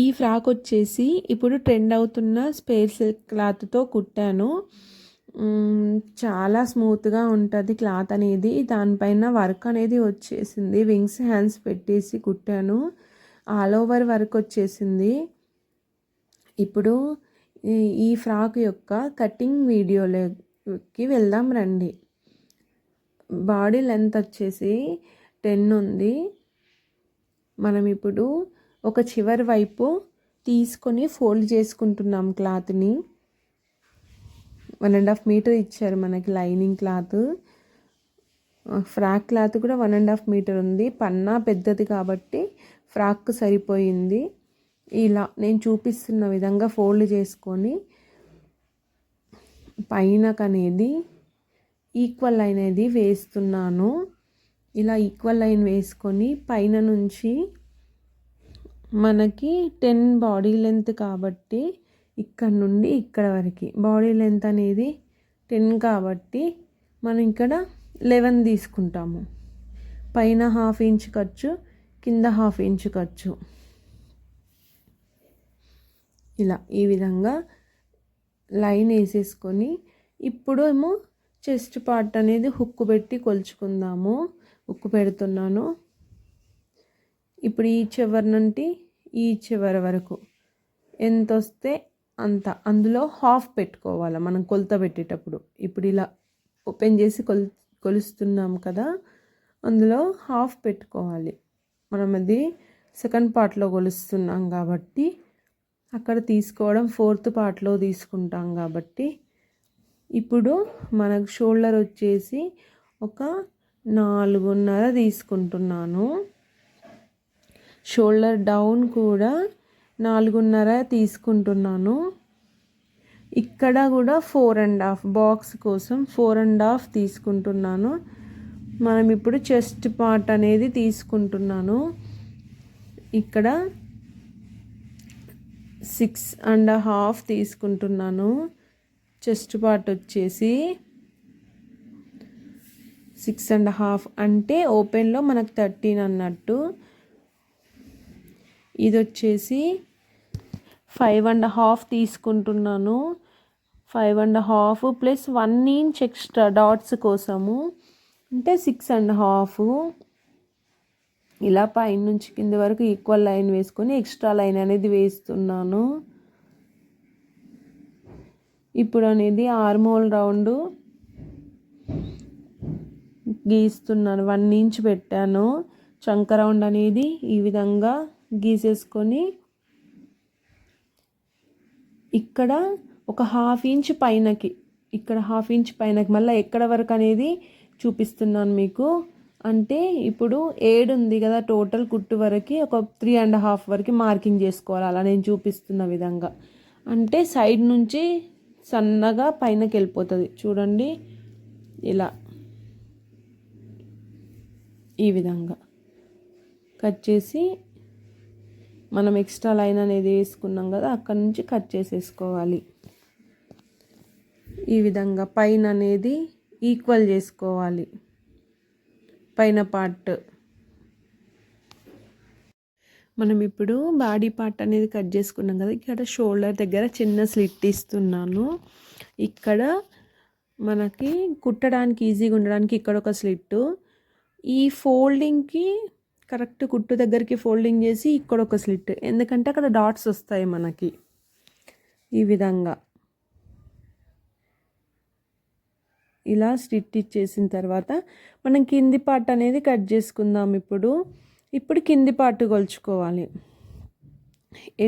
ఈ ఫ్రాక్ వచ్చేసి ఇప్పుడు ట్రెండ్ అవుతున్న స్పేర్ సిల్క్ క్లాత్తో కుట్టాను. చాలా స్మూత్గా ఉంటుంది క్లాత్ అనేది. దానిపైన వర్క్ అనేది వచ్చేసింది. వింగ్స్ హ్యాండ్స్ పెట్టేసి కుట్టాను. ఆల్ ఓవర్ వర్క్ వచ్చేసింది. ఇప్పుడు ఈ ఫ్రాక్ యొక్క కటింగ్ వీడియోలోకి వెళ్దాం రండి. బాడీ లెంత్ వచ్చేసి 10 ఉంది. మనం ఇప్పుడు ఒక చివరి వైపు తీసుకొని ఫోల్డ్ చేసుకుంటున్నాం క్లాత్ని. 1.5 మీటర్ ఇచ్చారు మనకి లైనింగ్ క్లాత్. ఫ్రాక్ క్లాత్ కూడా 1.5 మీటర్ ఉంది. పన్నా పెద్దది కాబట్టి ఫ్రాక్ సరిపోయింది. ఇలా నేను చూపిస్తున్న విధంగా ఫోల్డ్ చేసుకొని పైనకనేది ఈక్వల్ లైన్ అనేది వేస్తున్నాను. ఇలా ఈక్వల్ లైన్ వేసుకొని పైన నుంచి మనకి 10 బాడీ లెంత్ కాబట్టి ఇక్కడ నుండి ఇక్కడ వరకు బాడీ లెంత్ అనేది 10 కాబట్టి మనం ఇక్కడ 11 తీసుకుంటాము. పైన 1/2 ఇంచ్ ఖర్చు, కింద 1/2 ఇంచ్ ఖర్చు. ఇలా ఈ విధంగా లైన్ వేసేసుకొని ఇప్పుడు ఏమో చెస్ట్ పార్ట్ అనేది హుక్కు పెట్టి కొలుచుకుందాము. హుక్కు పెడుతున్నాను. ఇప్పుడు ఈ చివరి నుండి ఈ చివరి వరకు ఎంత వస్తే అంత, అందులో హాఫ్ పెట్టుకోవాలి మనం కొలత పెట్టేటప్పుడు. ఇప్పుడు ఇలా ఓపెన్ చేసి కొలుస్తున్నాం కదా, అందులో హాఫ్ పెట్టుకోవాలి. మనం అది సెకండ్ పార్ట్లో కొలుస్తున్నాం కాబట్టి అక్కడ తీసుకోవడం 4th పార్ట్లో తీసుకుంటాం కాబట్టి ఇప్పుడు మనకు షోల్డర్ వచ్చేసి ఒక 4.5 తీసుకుంటున్నాను. షోల్డర్ డౌన్ కూడా 4.5 తీసుకుంటున్నాను. ఇక్కడ కూడా 4.5 బాక్స్ కోసం 4.5 తీసుకుంటున్నాను. మనం ఇప్పుడు చెస్ట్ పార్ట్ అనేది తీసుకుంటున్నాను. ఇక్కడ 6.5 తీసుకుంటున్నాను. చెస్ట్ పార్ట్ వచ్చేసి 6.5 అంటే ఓపెన్లో మనకు 13 అన్నట్టు. ఇది వచ్చేసి 5.5 తీసుకుంటున్నాను. 5.5 ప్లస్ 1 ఇంచ్ ఎక్స్ట్రా డాట్స్ కోసము అంటే 6.5. ఇలా పైన నుంచి కింద వరకు ఈక్వల్ లైన్ వేసుకొని ఎక్స్ట్రా లైన్ అనేది వేస్తున్నాను. ఇప్పుడు అనేది ఆర్మోల్ రౌండ్ గీస్తున్నాను. 1 ఇంచ్ పెట్టాను. చంక రౌండ్ అనేది ఈ విధంగా గీసేసుకొని ఇక్కడ ఒక 1/2 ఇంచ్ పైనకి, ఇక్కడ 1/2 ఇంచ్ పైనకి మళ్ళీ ఎక్కడ వరకు అనేది చూపిస్తున్నాను మీకు. అంటే ఇప్పుడు 7 ఉంది కదా టోటల్ కుట్టు వరకు, ఒక 3.5 వరకు మార్కింగ్ చేసుకోవాలి. అలా నేను చూపిస్తున్న విధంగా. అంటే సైడ్ నుంచి సన్నగా పైనకి వెళ్ళిపోతుంది చూడండి. ఇలా ఈ విధంగా కట్ చేసి మనం ఎక్స్ట్రా లైన్ అనేది వేసుకున్నాం కదా, అక్కడ నుంచి కట్ చేసేసుకోవాలి. ఈ విధంగా పైన అనేది ఈక్వల్ చేసుకోవాలి. పైన పార్ట్ మనం ఇప్పుడు బాడీ పార్ట్ అనేది కట్ చేసుకున్నాం కదా, ఇక్కడ షోల్డర్ దగ్గర చిన్న స్లిట్ ఇస్తున్నాను. ఇక్కడ మనకి కుట్టడానికి ఈజీగా ఉండడానికి ఇక్కడ ఒక స్లిట్. ఈ ఫోల్డింగ్కి కరెక్ట్ కుట్టు దగ్గరికి ఫోల్డింగ్ చేసి ఇక్కడ ఒక స్లిట్, ఎందుకంటే అక్కడ డాట్స్ వస్తాయి మనకి. ఈ విధంగా ఇలా స్టిచ్ ఇచ్చేసిన తర్వాత మనం కింది పార్ట్ అనేది కట్ చేసుకుందాం. ఇప్పుడు కింది పార్ట్ కొలుచుకోవాలి.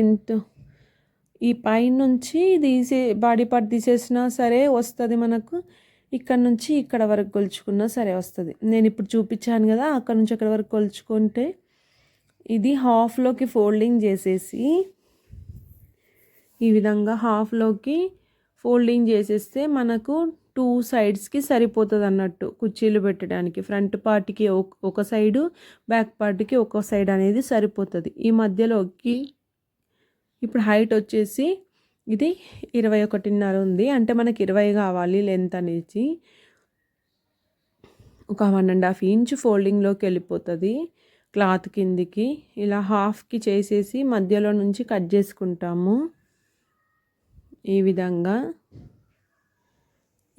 ఎంత ఈ పైనుంచి బాడీ పార్ట్ తీసేసినా సరే వస్తుంది మనకు. ఇక్కడ నుంచి ఇక్కడ వరకు కొలుచుకున్నా సరే వస్తుంది. నేను ఇప్పుడు చూపించాను కదా, అక్కడ నుంచి అక్కడ వరకు కొలుచుకుంటే ఇది హాఫ్లోకి ఫోల్డింగ్ చేసేసి ఈ విధంగా హాఫ్లోకి ఫోల్డింగ్ చేసేస్తే మనకు 2 సైడ్స్కి సరిపోతుంది అన్నట్టు కుర్చీలు పెట్టడానికి. ఫ్రంట్ పార్ట్కి ఒక సైడు, బ్యాక్ పార్ట్కి ఒక సైడ్ అనేది సరిపోతుంది. ఈ మధ్యలోకి ఇప్పుడు హైట్ వచ్చేసి ఇది 21.5 ఉంది. అంటే మనకి 20 కావాలి లెంత్ అనేది. ఒక 1.5 ఇంచ్ ఫోల్డింగ్లోకి వెళ్ళిపోతుంది. క్లాత్ కిందికి ఇలా హాఫ్కి చేసేసి మధ్యలో నుంచి కట్ చేసుకుంటాము. ఈ విధంగా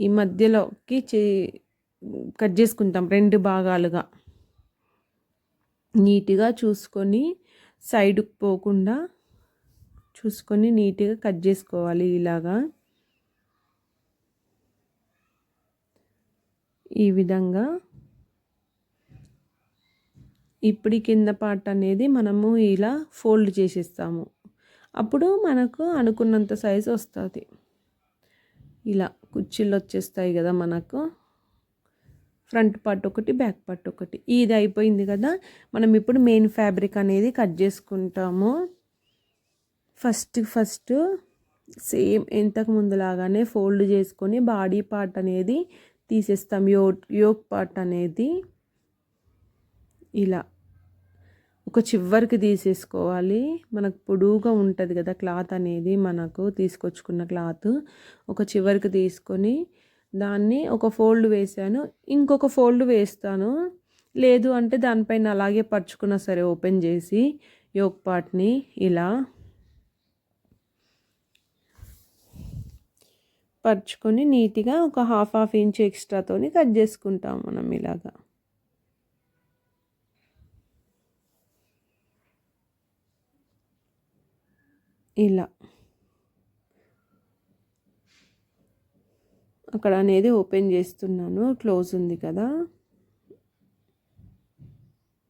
ఈ మధ్యలోకి కట్ చేసుకుంటాం 2 భాగాలుగా. నీట్గా చూసుకొని సైడ్కి పోకుండా చూసుకొని నీట్గా కట్ చేసుకోవాలి. ఇలాగా ఈ విధంగా. ఇప్పుడు కింద పార్ట్ అనేది మనము ఇలా ఫోల్డ్ చేసేస్తాము. అప్పుడు మనకు అనుకున్నంత సైజు వస్తుంది. ఇలా కుర్చీలు వచ్చేస్తాయి కదా మనకు. ఫ్రంట్ పార్ట్ ఒకటి, బ్యాక్ పార్ట్ ఒకటి. ఇది అయిపోయింది కదా. మనం ఇప్పుడు మెయిన్ ఫ్యాబ్రిక్ అనేది కట్ చేసుకుంటాము. ఫస్ట్ సేమ్ ఇంతకు ముందులాగానే ఫోల్డ్ చేసుకొని బాడీ పార్ట్ అనేది తీసేస్తాం. యోక్ పార్ట్ అనేది ఇలా ఒక చివరికి తీసేసుకోవాలి. మనకు పొడువుగా ఉంటుంది కదా క్లాత్ అనేది, మనకు తీసుకొచ్చుకున్న క్లాత్ ఒక చివరికి తీసుకొని దాన్ని ఒక ఫోల్డ్ వేసాను, ఇంకొక ఫోల్డ్ వేస్తాను. లేదు అంటే దానిపైన అలాగే పరుచుకున్నా సరే, ఓపెన్ చేసి యోక్ పార్ట్ని ఇలా పరుచుకొని నీట్గా ఒక హాఫ్ ఇంచ్ ఎక్స్ట్రాతోని కట్ చేసుకుంటాం మనం ఇలాగా. ఇలా అక్కడ అనేది ఓపెన్ చేస్తున్నాను, క్లోజ్ ఉంది కదా.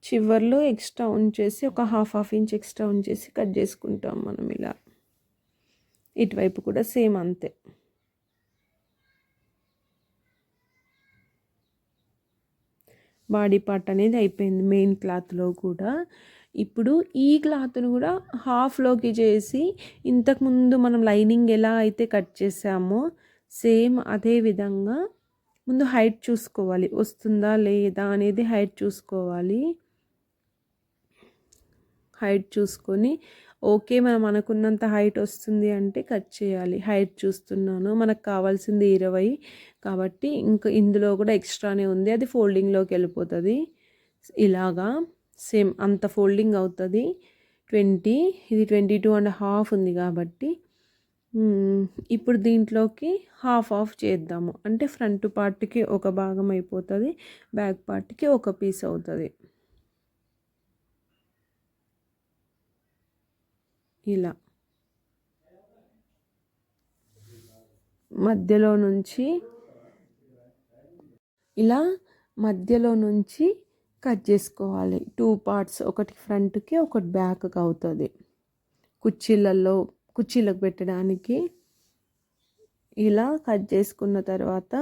చివర్లో ఎక్స్ట్రా ఉంచేసి ఒక హాఫ్ ఇంచ్ ఎక్స్ట్రా ఉంచేసి కట్ చేసుకుంటాం మనం ఇలా. ఇటువైపు కూడా సేమ్ అంతే. బాడీ పార్ట్ అనేది అయిపోయింది మెయిన్ క్లాత్లో కూడా. ఇప్పుడు ఈ క్లాత్ను కూడా హాఫ్లోకి చేసి ఇంతకుముందు మనం లైనింగ్ ఎలా అయితే కట్ చేసామో సేమ్ అదే విధంగా ముందు హైట్ చూసుకోవాలి, వస్తుందా లేదా అనేది హైట్ చూసుకోవాలి. హైట్ చూసుకొని ఓకే మనం అనుకున్నంత హైట్ వస్తుంది అంటే కట్ చేయాలి. హైట్ చూస్తున్నాను, మనకు కావాల్సింది 20 కాబట్టి ఇంకా ఇందులో కూడా ఎక్స్ట్రానే ఉంది, అది ఫోల్డింగ్లోకి వెళ్ళిపోతుంది. ఇలాగా సేమ్ అంత ఫోల్డింగ్ అవుతుంది. 20, ఇది 22.5 ఉంది కాబట్టి ఇప్పుడు దీంట్లోకి హాఫ్ చేద్దాము. అంటే ఫ్రంట్ పార్ట్కి ఒక భాగం అయిపోతుంది, బ్యాక్ పార్ట్కి ఒక పీస్ అవుతుంది. ఇలా మధ్యలో నుంచి కట్ చేసుకోవాలి. 2 పార్ట్స్, ఒకటి ఫ్రంట్కి ఒకటి బ్యాక్కి అవుతుంది. కుర్చీలకు పెట్టడానికి ఇలా కట్ చేసుకున్న తర్వాత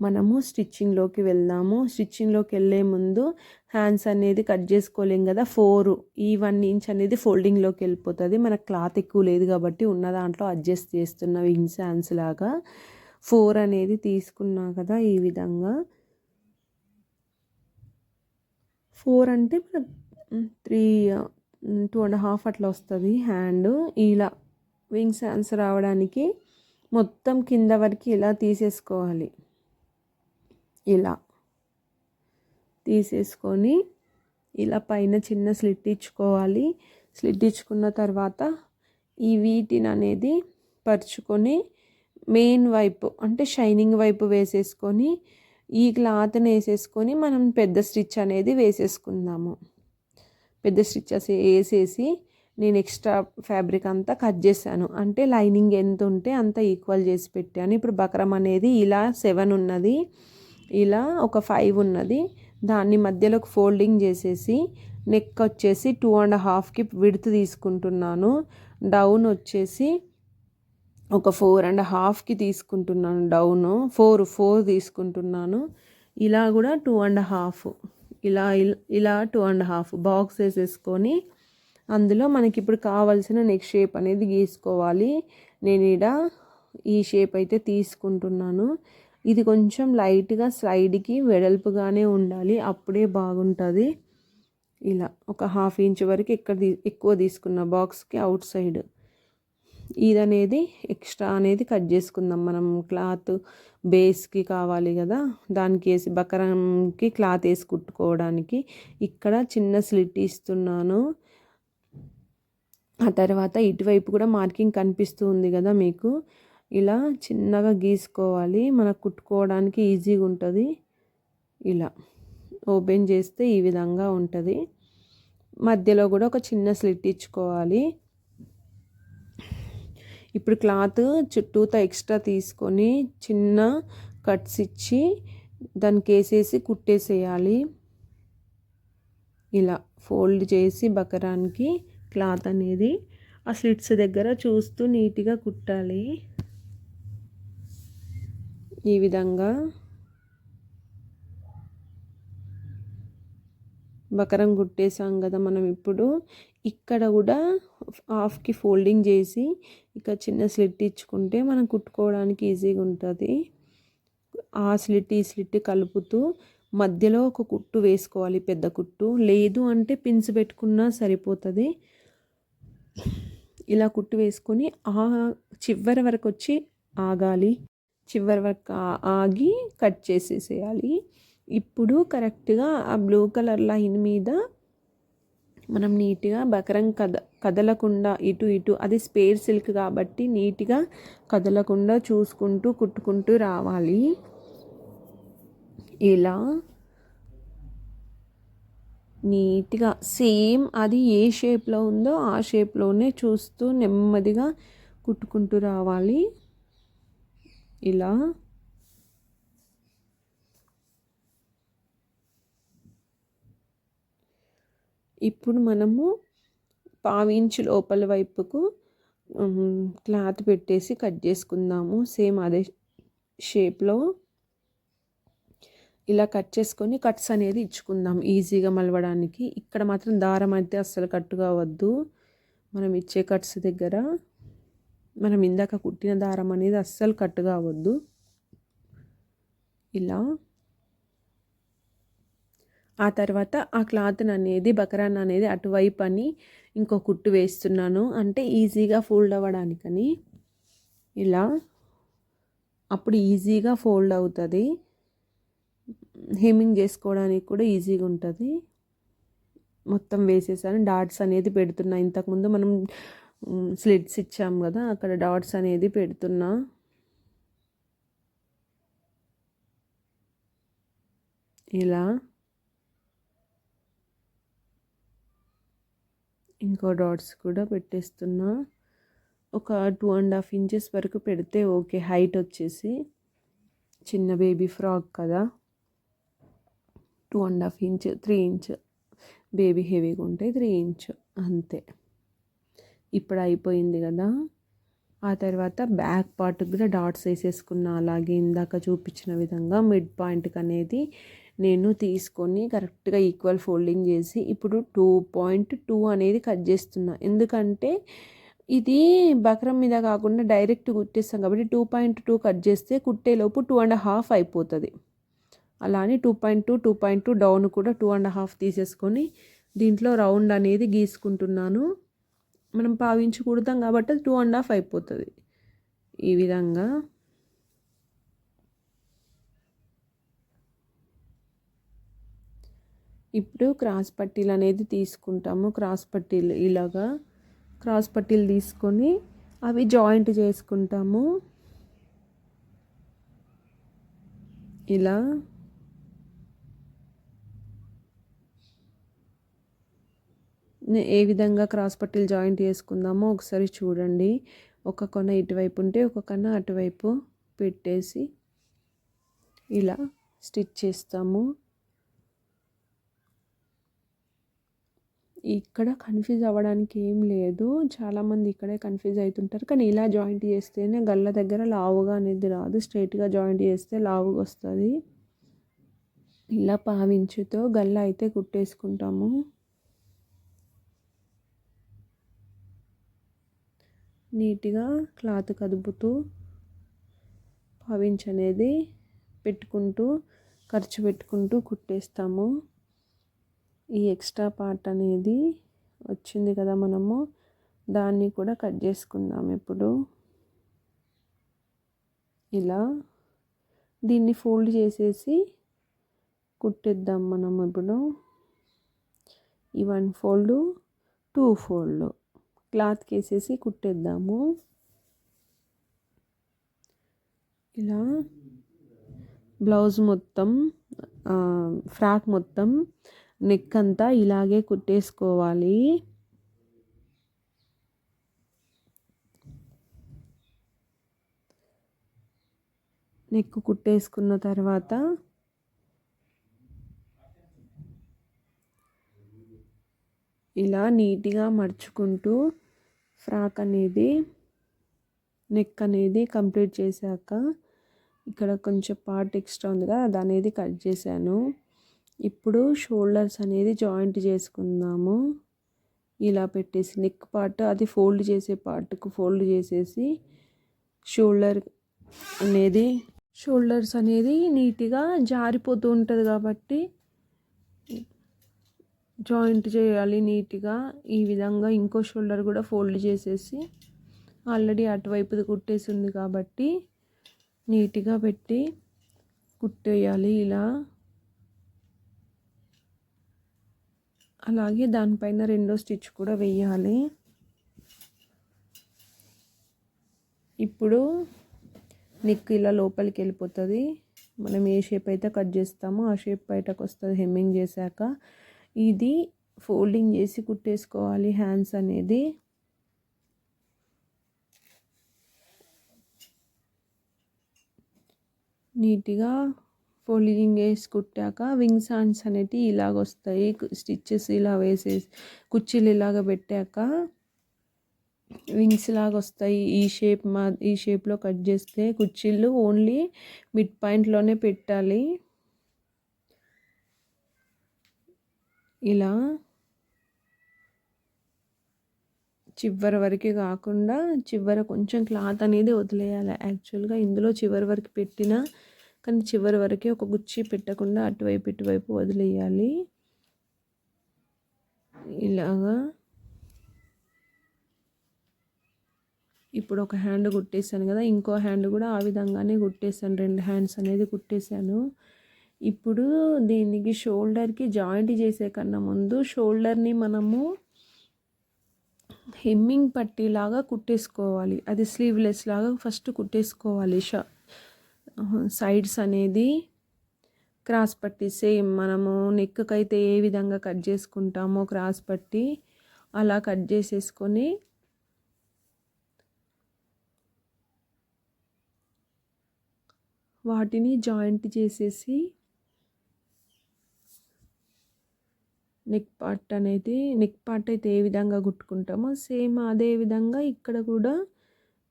మనము స్టిచ్చింగ్లోకి వెళ్దాము. స్టిచ్చింగ్లోకి వెళ్ళే ముందు హ్యాండ్స్ అనేది కట్ చేసుకోలేం కదా. 4 ఈ 1 ఇంచ్ అనేది ఫోల్డింగ్లోకి వెళ్ళిపోతుంది. మనకు క్లాత్ ఎక్కువ లేదు కాబట్టి ఉన్న దాంట్లో అడ్జస్ట్ చేస్తున్న వింగ్స్ హ్యాండ్స్ లాగా 4 అనేది తీసుకున్నా కదా. ఈ విధంగా 4 అంటే మనకు 2.5 అట్లా వస్తుంది హ్యాండ్. ఇలా వింగ్స్ హ్యాండ్స్ రావడానికి మొత్తం కింద వరకు ఇలా తీసేసుకోవాలి. ఇలా తీసేసుకొని ఇలా పైన చిన్న స్లిట్ ఇచ్చుకోవాలి. స్లిట్ ఇచ్చుకున్న తర్వాత ఈ వీటిని అనేది పరుచుకొని మెయిన్ వైపు అంటే షైనింగ్ వైపు వేసేసుకొని ఈ క్లాత్ని వేసేసుకొని మనం పెద్ద స్టిచ్ అనేది వేసేసుకుందాము. పెద్ద స్టిచ్చెస్ వేసేసి నేను ఎక్స్ట్రా ఫ్యాబ్రిక్ అంతా కట్ చేశాను. అంటే లైనింగ్ ఎంత ఉంటే అంత ఈక్వల్ చేసి పెట్టాను. ఇప్పుడు బక్రం అనేది ఇలా 7 ఉన్నది, ఇలా ఒక 5 ఉన్నది. దాన్ని మధ్యలోకి ఫోల్డింగ్ చేసేసి నెక్ వచ్చేసి 2.5కి విడ్త్ తీసుకుంటున్నాను. డౌన్ వచ్చేసి ఒక 4.5కి తీసుకుంటున్నాను. డౌను 4 తీసుకుంటున్నాను. ఇలా కూడా 2.5, ఇలా 2.5 బాక్స్ వేసేసుకొని అందులో మనకి ఇప్పుడు కావాల్సిన నెక్ షేప్ అనేది గీసుకోవాలి. నేను ఈ షేప్ అయితే తీసుకుంటున్నాను. ఇది కొంచెం లైట్గా సైడ్కి వెడల్పుగానే ఉండాలి, అప్పుడే బాగుంటుంది. ఇలా ఒక 1/2 ఇంచ్ వరకు ఎక్కువ తీసుకున్న బాక్స్కి అవుట్ సైడ్ ఇది అనేది ఎక్స్ట్రా అనేది కట్ చేసుకుందాం. మనం క్లాత్ బేస్కి కావాలి కదా, దానికి వేసి బకరంకి క్లాత్ వేసి కుట్టుకోవడానికి ఇక్కడ చిన్న స్లిట్ ఇస్తున్నాను. ఆ తర్వాత ఇటువైపు కూడా మార్కింగ్ కనిపిస్తూ ఉంది కదా మీకు, ఇలా చిన్నగా గీసుకోవాలి, మనకు కుట్టుకోవడానికి ఈజీగా ఉంటుంది. ఇలా ఓపెన్ చేస్తే ఈ విధంగా ఉంటుంది. మధ్యలో కూడా ఒక చిన్న స్లిట్ ఇచ్చుకోవాలి. ఇప్పుడు క్లాత్ చుట్టూతో ఎక్స్ట్రా తీసుకొని చిన్న కట్స్ ఇచ్చి దానికి వేసేసి కుట్టేసేయాలి. ఇలా ఫోల్డ్ చేసి బకరానికి క్లాత్ అనేది ఆ స్లిట్స్ దగ్గర చూస్తూ నీట్గా కుట్టాలి. ఈ విధంగా బకరం కుట్టేసాం కదా మనం. ఇప్పుడు ఇక్కడ కూడా హాఫ్కి ఫోల్డింగ్ చేసి ఇక చిన్న స్లిట్ ఇచ్చుకుంటే మనం కుట్టుకోవడానికి ఈజీగా ఉంటుంది. ఆ స్లిట్ ఈ స్లిట్ కలుపుతూ మధ్యలో ఒక కుట్టు వేసుకోవాలి, పెద్ద కుట్టు. లేదు అంటే పిన్స్ పెట్టుకున్నా సరిపోతుంది. ఇలా కుట్టు వేసుకొని ఆ చివరి వరకు వచ్చి ఆగాలి. చివరి వరకు ఆగి కట్ చేసేసేయాలి. ఇప్పుడు కరెక్ట్గా ఆ బ్లూ కలర్ లైన్ మీద మనం నీట్గా బకరం కదలకుండా ఇటు ఇటు, అది స్పేర్ సిల్క్ కాబట్టి నీట్గా కదలకుండా చూసుకుంటూ కుట్టుకుంటూ రావాలి. ఇలా నీట్గా సేమ్ అది ఏ షేప్లో ఉందో ఆ షేప్లోనే చూస్తూ నెమ్మదిగా కుట్టుకుంటూ రావాలి. ఇలా ఇప్పుడు మనము పావించు లోపల వైపుకు క్లాత్ పెట్టేసి కట్ చేసుకుందాము. సేమ్ అదే షేప్లో ఇలా కట్ చేసుకొని కట్స్ అనేది ఇచ్చుకుందాం ఈజీగా మలవడానికి. ఇక్కడ మాత్రం దారం అయితే అస్సలు కట్ కావద్దు. మనం ఇచ్చే కట్స్ దగ్గర మనం ఇందాక కుట్టిన దారం అనేది అస్సలు కట్ కావద్దు. ఇలా ఆ తర్వాత ఆ క్లాత్ని అనేది బకరాన్ అనేది అటువైపు అని ఇంకో కుట్టు వేస్తున్నాను, అంటే ఈజీగా ఫోల్డ్ అవ్వడానికని. ఇలా అప్పుడు ఈజీగా ఫోల్డ్ అవుతుంది, హెమ్మింగ్ చేసుకోవడానికి కూడా ఈజీగా ఉంటుంది. మొత్తం వేసేసాను. డాట్స్ అనేది పెడుతున్నా. ఇంతకుముందు మనం స్లిట్స్ ఇచ్చాం కదా, అక్కడ డాట్స్ అనేది పెడుతున్నా. ఇలా ఇంకో డాట్స్ కూడా పెట్టేస్తున్నా. ఒక 2.5 ఇంచెస్ వరకు పెడితే ఓకే. హైట్ వచ్చేసి చిన్న బేబీ ఫ్రాక్ కదా, 2.5 ఇంచ్ 3 ఇంచ్, బేబీ హెవీగా ఉంటే 3 ఇంచ్ అంతే. ఇప్పుడు అయిపోయింది కదా. ఆ తర్వాత బ్యాక్ పార్ట్ కూడా డాట్స్ వేసేసుకున్నా. అలాగే ఇందాక చూపించిన విధంగా మిడ్ పాయింట్కి అనేది నేను తీసుకొని కరెక్ట్గా ఈక్వల్ ఫోల్డింగ్ చేసి ఇప్పుడు 2.2 అనేది కట్ చేస్తున్నా. ఎందుకంటే ఇది బకరం మీద కాకుండా డైరెక్ట్ కుట్టేస్తాం కాబట్టి 2.2 కట్ చేస్తే కుట్టేలోపు 2.5 అయిపోతుంది. అలా అని 2.2 డౌన్ కూడా 2.5 తీసేసుకొని దీంట్లో రౌండ్ అనేది గీసుకుంటున్నాను. మనం పావించి కుడతాం కాబట్టి 2.5 అయిపోతుంది. ఈ విధంగా ఇప్పుడు క్రాస్ పట్టీలు అనేది తీసుకుంటాము. క్రాస్ పట్టీలు ఇలాగా క్రాస్ పట్టీలు తీసుకొని అవి జాయింట్ చేసుకుంటాము. ఇలా ఏ విధంగా క్రాస్ పట్టీలు జాయింట్ చేసుకుందామో ఒకసారి చూడండి. ఒక కొన ఇటువైపు ఉంటే ఒక కొన అటువైపు పెట్టేసి ఇలా స్టిచ్ చేస్తాము. ఇక్కడ కన్ఫ్యూజ్ అవ్వడానికి ఏం లేదు. చాలామంది ఇక్కడే కన్ఫ్యూజ్ అవుతుంటారు, కానీ ఇలా జాయింట్ చేస్తేనే గల్ల దగ్గర లావుగా అనేది రాదు. స్ట్రైట్గా జాయింట్ చేస్తే లావుగా వస్తుంది. ఇలా పావించుతో గల్ల అయితే కుట్టేసుకుంటాము. నీట్గా క్లాత్ కదుపుతూ పావించ్ అనేది పెట్టుకుంటూ ఖర్చు పెట్టుకుంటూ కుట్టేస్తాము. ఈ ఎక్స్ట్రా పార్ట్ అనేది వచ్చింది కదా, మనము దాన్ని కూడా కట్ చేసుకుందాం ఇప్పుడు. ఇలా దీన్ని ఫోల్డ్ చేసేసి కుట్టేద్దాం మనం ఇప్పుడు. ఈ 1 ఫోల్డ్ 2 ఫోల్డ్ క్లాత్కి వేసేసి కుట్టేద్దాము. ఇలా బ్లౌజ్ మొత్తం ఫ్రాక్ మొత్తం నెక్ అంతా ఇలాగే కుట్టేసుకోవాలి. నెక్ కుట్టేసుకున్న తర్వాత ఇలా నీట్గా మడుచుకుంటూ ఫ్రాక్ అనేది నెక్ అనేది కంప్లీట్ చేశాక ఇక్కడ కొంచెం పార్ట్ ఎక్స్ట్రా ఉంది కదా అది అనేది కట్ చేశాను. ఇప్పుడు షోల్డర్స్ అనేది జాయింట్ చేసుకుందాము. ఇలా పెట్టేసి నెక్ పార్ట్ అది ఫోల్డ్ చేసే పార్ట్కు ఫోల్డ్ చేసేసి షోల్డర్స్ అనేది నీట్గా జారిపోతూ ఉంటుంది కాబట్టి జాయింట్ చేయాలి నీట్గా. ఈ విధంగా ఇంకో షోల్డర్ కూడా ఫోల్డ్ చేసేసి ఆల్రెడీ అటువైపుది కుట్టేసి ఉంది కాబట్టి నీట్గా పెట్టి కుట్టేయాలి ఇలా. అలాగే దానిపైన రెండో స్టిచ్ కూడా వేయాలి. ఇప్పుడు నెక్ ఇలా లోపలికి వెళ్ళిపోతుంది. మనం ఏ షేప్ అయితే కట్ చేస్తామో ఆ షేప్ బయటకు వస్తుంది హెమ్మింగ్ చేశాక. ఇది ఫోల్డింగ్ చేసి కుట్టేసుకోవాలి హ్యాండ్స్ అనేది. నీట్గా ఫోల్డింగ్ వేసి కుట్టాక వింగ్స్ హ్యాండ్స్ అనేటివి ఇలాగ వస్తాయి. స్టిచ్చెస్ ఇలా వేసేసి కుర్చీలు ఇలాగ పెట్టాక వింగ్స్ లాగా వస్తాయి. ఈ షేప్లో కట్ చేస్తే కుర్చీలు ఓన్లీ మిడ్ పాయింట్లోనే పెట్టాలి. ఇలా చివరి వరకు కాకుండా చివర కొంచెం క్లాత్ అనేది వదిలేయాలి. యాక్చువల్గా ఇందులో చివరి వరకు పెట్టినా కానీ చివరి వరకే ఒక గుచ్చి పెట్టకుండా అటువైపు ఇటువైపు వదిలేయాలి. ఇలాగా ఇప్పుడు ఒక హ్యాండ్ కుట్టేసాను కదా, ఇంకో హ్యాండ్ కూడా ఆ విధంగానే కుట్టేసాను. 2 హ్యాండ్స్ అనేది కుట్టేసాను. ఇప్పుడు దీనికి షోల్డర్కి జాయింట్ చేసే కన్నా ముందు షోల్డర్ని మనము హెమ్మింగ్ పట్టీలాగా కుట్టేసుకోవాలి. అది స్లీవ్లెస్ లాగా ఫస్ట్ కుట్టేసుకోవాలి. సైడ్స్ అనేది క్రాస్ పట్టి సేమ్ మనము నెక్కి అయితే ఏ విధంగా కట్ చేసుకుంటామో క్రాస్ పట్టి అలా కట్ చేసేసుకొని వాటిని జాయింట్ చేసేసి నెక్ పార్ట్ అయితే ఏ విధంగా కుట్టుకుంటామో సేమ్ అదే విధంగా ఇక్కడ కూడా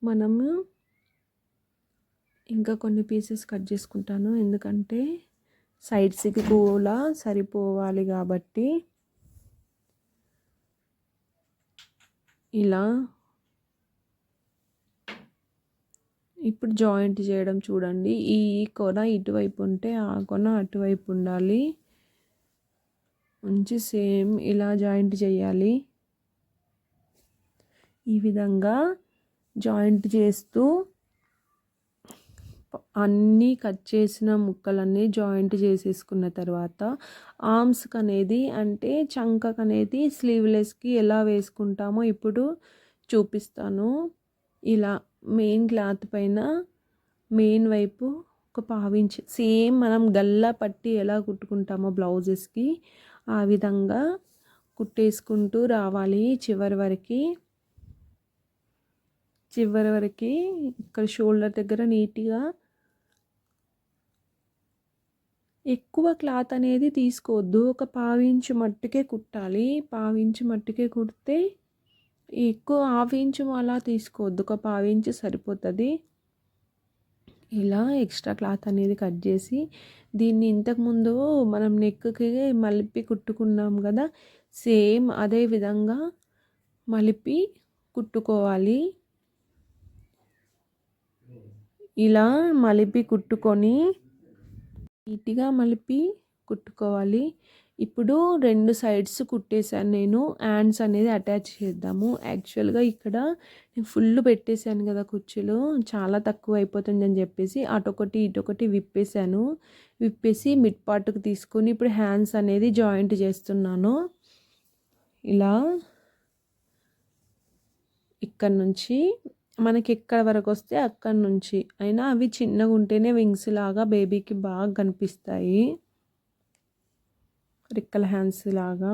మనము ఇంకా కొన్ని పీసెస్ కట్ చేసుకుంటాను. ఎందుకంటే సైడ్స్కి కూడా సరిపోవాలి కాబట్టి. ఇలా ఇప్పుడు జాయింట్ చేయడం చూడండి. ఈ కొన ఇటువైపు ఉంటే ఆ కొన అటువైపు ఉండాలి. మంచి సేమ్ ఇలా జాయింట్ చేయాలి. ఈ విధంగా జాయింట్ చేస్తూ అన్నీ కట్ చేసిన ముక్కలన్నీ జాయింట్ చేసేసుకున్న తర్వాత ఆర్మ్స్కి అనేది అంటే చంకకు అనేది స్లీవ్లెస్కి ఎలా వేసుకుంటామో ఇప్పుడు చూపిస్తాను. ఇలా మెయిన్ క్లాత్ పైన మెయిన్ వైపు ఒక పావించి సేమ్ మనం గల్లా పట్టి ఎలా కుట్టుకుంటామో బ్లౌజెస్కి ఆ విధంగా కుట్టేసుకుంటూ రావాలి చివరి వరకు. ఇక్కడ షోల్డర్ దగ్గర నీట్గా ఎక్కువ క్లాత్ అనేది తీసుకోవద్దు. ఒక పావించు మట్టుకే కుట్టాలి. పావించు మట్టుకే కుడితే ఎక్కువ హాఫ్-ఇంచు అలా తీసుకోవద్దు. ఒక పావించు సరిపోతుంది. ఇలా ఎక్స్ట్రా క్లాత్ అనేది కట్ చేసి దీన్ని ఇంతకుముందు మనం నెక్కి మలిపి కుట్టుకున్నాం కదా, సేమ్ అదే విధంగా మలిపి కుట్టుకోవాలి. ఇలా మలిపి కుట్టుకొని నీట్గా మలిపి కుట్టుకోవాలి. ఇప్పుడు 2 సైడ్స్ కుట్టేసాను నేను. హ్యాండ్స్ అనేది అటాచ్ చేద్దాము. యాక్చువల్‌గా ఇక్కడ నేను ఫుల్ పెట్టేసాను కదా కుచ్చులు. చాలా తక్కువ అయిపోతుందని చెప్పేసి అటొకటి ఇటొకటి విప్పేసాను. విప్పేసి మిడ్ పార్ట్‌కి తీసుకొని ఇప్పుడు హ్యాండ్స్ అనేది జాయింట్ చేస్తున్నాను. ఇలా ఇక్కడ నుంచి మనకి ఎక్కడ వరకు వస్తే అక్కడి నుంచి అయినా అవి చిన్నగా ఉంటేనే వింగ్స్ లాగా బేబీకి బాగా కనిపిస్తాయి. రిక్కల హ్యాండ్స్ లాగా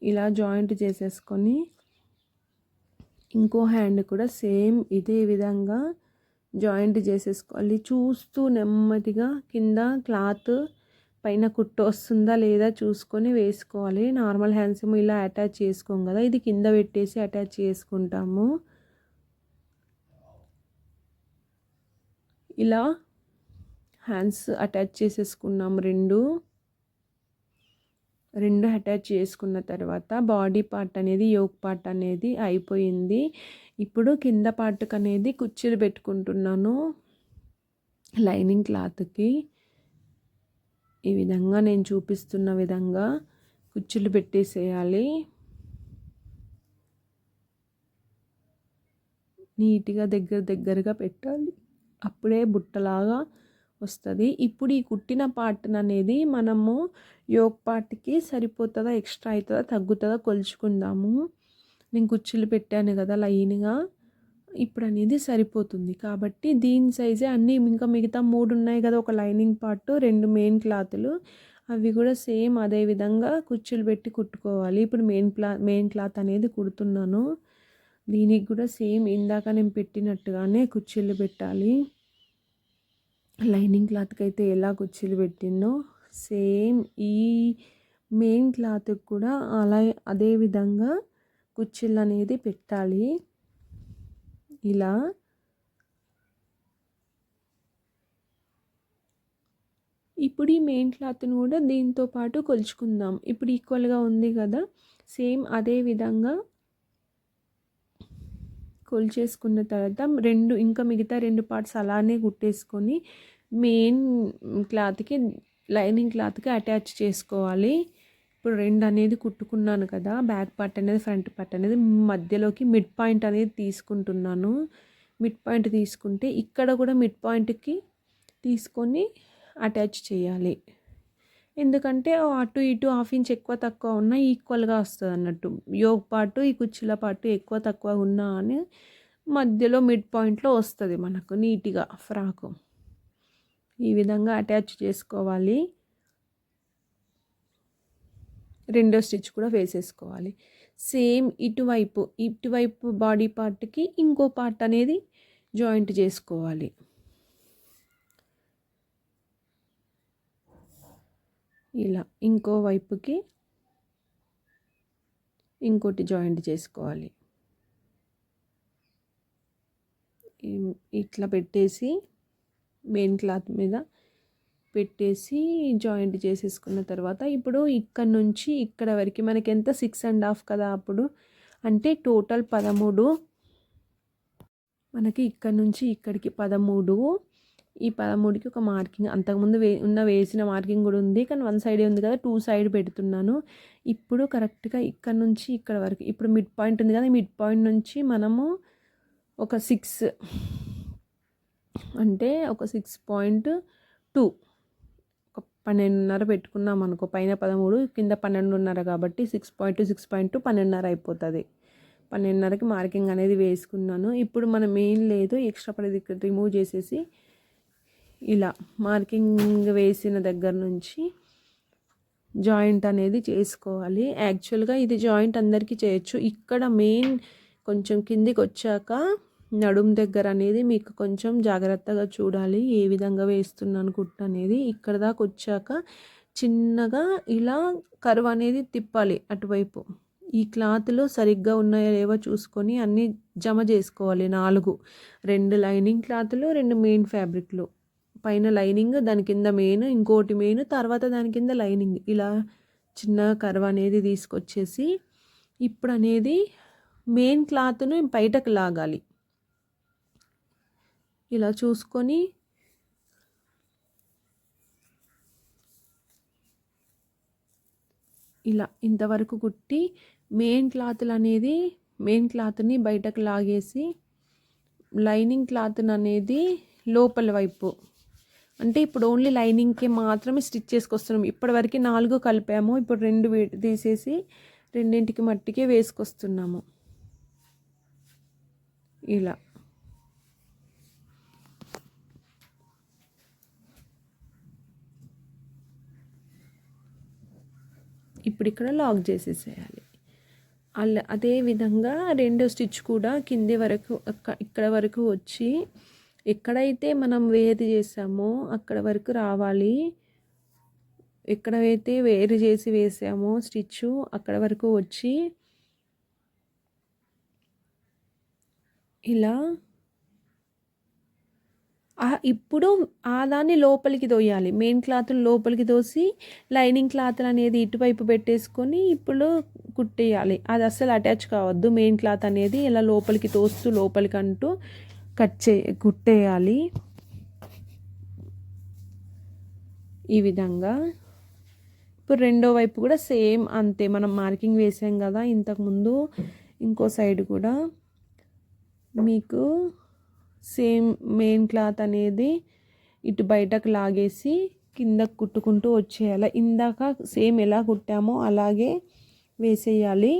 ఇలా జాయింట్ చేసేసుకొని ఇంకో హ్యాండ్ కూడా సేమ్ ఇదే విధంగా జాయింట్ చేసేసుకోవాలి. చూస్తూ నెమ్మదిగా కింద క్లాత్ పైన కుట్టు వస్తుందా లేదా చూసుకొని వేసుకోవాలి. నార్మల్ హ్యాండ్స్ ఏమో ఇలా అటాచ్ చేసుకోం కదా, ఇది కింద పెట్టేసి అటాచ్ చేసుకుంటాము. ఇలా హ్యాండ్స్ అటాచ్ చేసేసుకున్నాం. రెండు అటాచ్ చేసుకున్న తర్వాత బాడీ పార్ట్ అనేది యోక్ పార్ట్ అనేది అయిపోయింది. ఇప్పుడు కింద పార్ట్కి అనేది కుర్చీలు పెట్టుకుంటున్నాను. లైనింగ్ క్లాత్కి ఈ విధంగా నేను చూపిస్తున్న విధంగా కుర్చీలు పెట్టేసేయాలి. నీట్గా దగ్గరగా పెట్టాలి, అప్పుడే బుట్టలాగా వస్తుంది. ఇప్పుడు ఈ కుట్టిన పార్ట్ అనేది మనము యోక్ పార్ట్కి సరిపోతుందా, ఎక్స్ట్రా అవుతుందా, తగ్గుతుందా కొలుచుకుందాము. నేను కుర్చీలు పెట్టాను కదా లైన్గా, ఇప్పుడు అనేది సరిపోతుంది. కాబట్టి దీని సైజే అన్నీ. ఇంకా మిగతా 3 ఉన్నాయి కదా, ఒక లైనింగ్ పార్ట్, 2 మెయిన్ క్లాతులు, అవి కూడా సేమ్ అదే విధంగా కుర్చీలు పెట్టి కుట్టుకోవాలి. ఇప్పుడు మెయిన్ క్లాత్ అనేది కుడుతున్నాను. దీనికి కూడా సేమ్ ఇందాక నేను పెట్టినట్టుగానే కుర్చీలు పెట్టాలి. లైనింగ్ క్లాత్కి అయితే ఎలా కుర్చీలు పెట్టిందో సేమ్ ఈ మెయిన్ క్లాత్కి కూడా అదే విధంగా కుర్చీలు అనేది పెట్టాలి. ఇలా ఇప్పుడు ఈ మెయిన్ క్లాత్ను కూడా దీంతో పాటు కొలుచుకుందాం. ఇప్పుడు ఈక్వల్గా ఉంది కదా, సేమ్ అదే విధంగా కొలిచేసుకున్న తర్వాత ఇంకా మిగతా 2 పార్ట్స్ అలానే కుట్టేసుకొని మెయిన్ క్లాత్కి లైనింగ్ క్లాత్కి అటాచ్ చేసుకోవాలి. ఇప్పుడు 2 అనేది కుట్టుకున్నాను కదా, బ్యాక్ పార్ట్ అనేది ఫ్రంట్ పార్ట్ అనేది మధ్యలోకి మిడ్ పాయింట్ అనేది తీసుకుంటున్నాను. మిడ్ పాయింట్ తీసుకుంటే ఇక్కడ కూడా మిడ్ పాయింట్కి తీసుకొని అటాచ్ చేయాలి. ఎందుకంటే అటు ఇటు 1/2 ఇంచ్ ఎక్కువ తక్కువ ఉన్నా ఈక్వల్గా వస్తుంది అన్నట్టు. యోక్ పార్టు ఈ కుర్చీల పార్టు ఎక్కువ తక్కువ ఉన్నా అని మధ్యలో మిడ్ పాయింట్లో వస్తుంది మనకు నీట్గా ఫ్రాకు. ఈ విధంగా అటాచ్ చేసుకోవాలి. రెండో స్టిచ్ కూడా వేసేసుకోవాలి. సేమ్ ఇటువైపు బాడీ పార్ట్కి ఇంకో పార్ట్ అనేది జాయింట్ చేసుకోవాలి. ఇలా ఇంకో వైపుకి ఇంకోటి జాయింట్ చేసుకోవాలి. ఇట్లా పెట్టేసి మెయిన్ క్లాత్ మీద పెట్టేసి జాయింట్ చేసేసుకున్న తర్వాత ఇప్పుడు ఇక్కడ నుంచి ఇక్కడ వరకు మనకి ఎంత 6.5 కదా, అప్పుడు అంటే టోటల్ 13. మనకి ఇక్కడ నుంచి ఇక్కడికి 13. ఈ 13కి ఒక మార్కింగ్ అంతకుముందు వేసిన మార్కింగ్ కూడా ఉంది, కానీ 1 సైడే ఉంది కదా, 2 సైడ్ పెడుతున్నాను. ఇప్పుడు కరెక్ట్గా ఇక్కడ నుంచి ఇక్కడ వరకు ఇప్పుడు మిడ్ పాయింట్ ఉంది కదా, మిడ్ పాయింట్ నుంచి మనము ఒక 6 అంటే ఒక 6.2 ఒక 12.5 పెట్టుకున్నాం అనుకో. పైన 13 కింద 12.5 కాబట్టి 6.2 12.5 అయిపోతుంది. 12.5కి మార్కింగ్ అనేది వేసుకున్నాను. ఇప్పుడు మనం ఏం లేదు, ఎక్స్ట్రా పడేది ఇక్కడ రిమూవ్ చేసేసి ఇలా మార్కింగ్ వేసిన దగ్గర నుంచి జాయింట్ అనేది చేసుకోవాలి. యాక్చువల్గా ఇది జాయింట్ అందరికీ చేయొచ్చు. ఇక్కడ మెయిన్ కొంచెం కిందికి వచ్చాక నడుం దగ్గర అనేది మీకు కొంచెం జాగ్రత్తగా చూడాలి, ఏ విధంగా వేస్తున్నాను కుట్టు అనేది. ఇక్కడ దాకా వచ్చాక చిన్నగా ఇలా కర్వ్ అనేది తిప్పాలి అటువైపు. ఈ క్లాత్లో సరిగ్గా ఉన్నాయో లేవో చూసుకొని అన్నీ జమ చేసుకోవాలి. 2 లైనింగ్ క్లాత్లు, 2 మెయిన్ ఫ్యాబ్రిక్లు, పైన లైనింగ్, దాని కింద మెయిన్, ఇంకోటి మెయిన్, తర్వాత దాని కింద లైనింగ్. ఇలా చిన్న కర్వ్ అనేది తీసుకొచ్చేసి ఇప్పుడు అనేది మెయిన్ క్లాత్ను బయటకు లాగాలి. ఇలా చూసుకొని ఇలా ఇంతవరకు కుట్టి మెయిన్ క్లాత్ని బయటకు లాగేసి లైనింగ్ క్లాత్ని అనేది లోపల వైపు, అంటే ఇప్పుడు ఓన్లీ లైనింగ్కి మాత్రమే స్టిచ్ చేసుకొస్తున్నాం. ఇప్పటివరకు 4 కలిపాము, ఇప్పుడు 2 తీసేసి రెండింటికి మట్టికే వేసుకొస్తున్నాము. ఇలా ఇప్పుడు ఇక్కడ లాక్ చేసేసేయాలి. అదే విధంగా రెండో స్టిచ్ కూడా కింది వరకు ఇక్కడ వరకు వచ్చి ఎక్కడైతే మనం వేరు చేసామో అక్కడ వరకు రావాలి. ఎక్కడైతే వేరు చేసి వేసామో స్టిచ్ అక్కడ వరకు వచ్చి ఇలా ఇప్పుడు దాన్ని లోపలికి తోయాలి. మెయిన్ క్లాత్ లోపలికి తోసి లైనింగ్ క్లాత్ అనేది ఇటువైపు పెట్టేసుకొని ఇప్పుడు కుట్టేయాలి. అది అస్సలు అటాచ్ కావద్దు. మెయిన్ క్లాత్ అనేది ఇలా లోపలికి తోస్తూ లోపలికి అంటూ కుట్టేయాలి. ఈ విధంగా ఇప్పుడు రెండో వైపు కూడా సేమ్ అంతే, మనం మార్కింగ్ వేసాం కదా ఇంతకుముందు. ఇంకో సైడ్ కూడా మీకు సేమ్ మెయిన్ క్లాత్ అనేది ఇటు బయటకు లాగేసి కిందకు కుట్టుకుంటూ వచ్చేయాలి. ఇందాక సేమ్ ఎలా కుట్టామో అలాగే వేసేయాలి.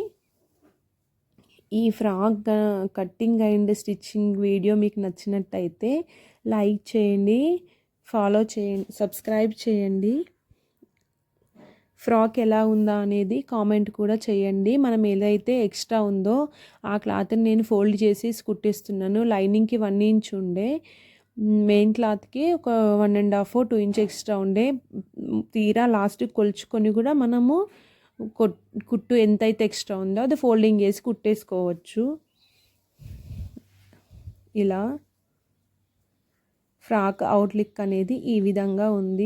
ఈ frock cutting and stitching video మీకు నచ్చినట్టయితే లైక్ చేయండి, ఫాలో చేయండి, సబ్స్క్రైబ్ చేయండి. ఫ్రాక్ ఎలా ఉందా అనేది కామెంట్ కూడా చేయండి. మనం ఏదైతే ఎక్స్ట్రా ఉందో ఆ క్లాత్ని నేను ఫోల్డ్ చేసి కుట్టేస్తున్నాను. లైనింగ్కి 1 ఇంచ్ ఉండే, మెయిన్ క్లాత్కి ఒక 1.5 2 ఇంచ్ ఎక్స్ట్రా ఉండే. తీరా లాస్ట్కి కొలుచుకొని కూడా మనము కుట్టు ఎంతైతే ఎక్స్ట్రా ఉందో అది ఫోల్డింగ్ చేసి కుట్టేసుకోవచ్చు. ఇలా ఫ్రాక్ అవుట్లుక్ అనేది ఈ విధంగా ఉంది.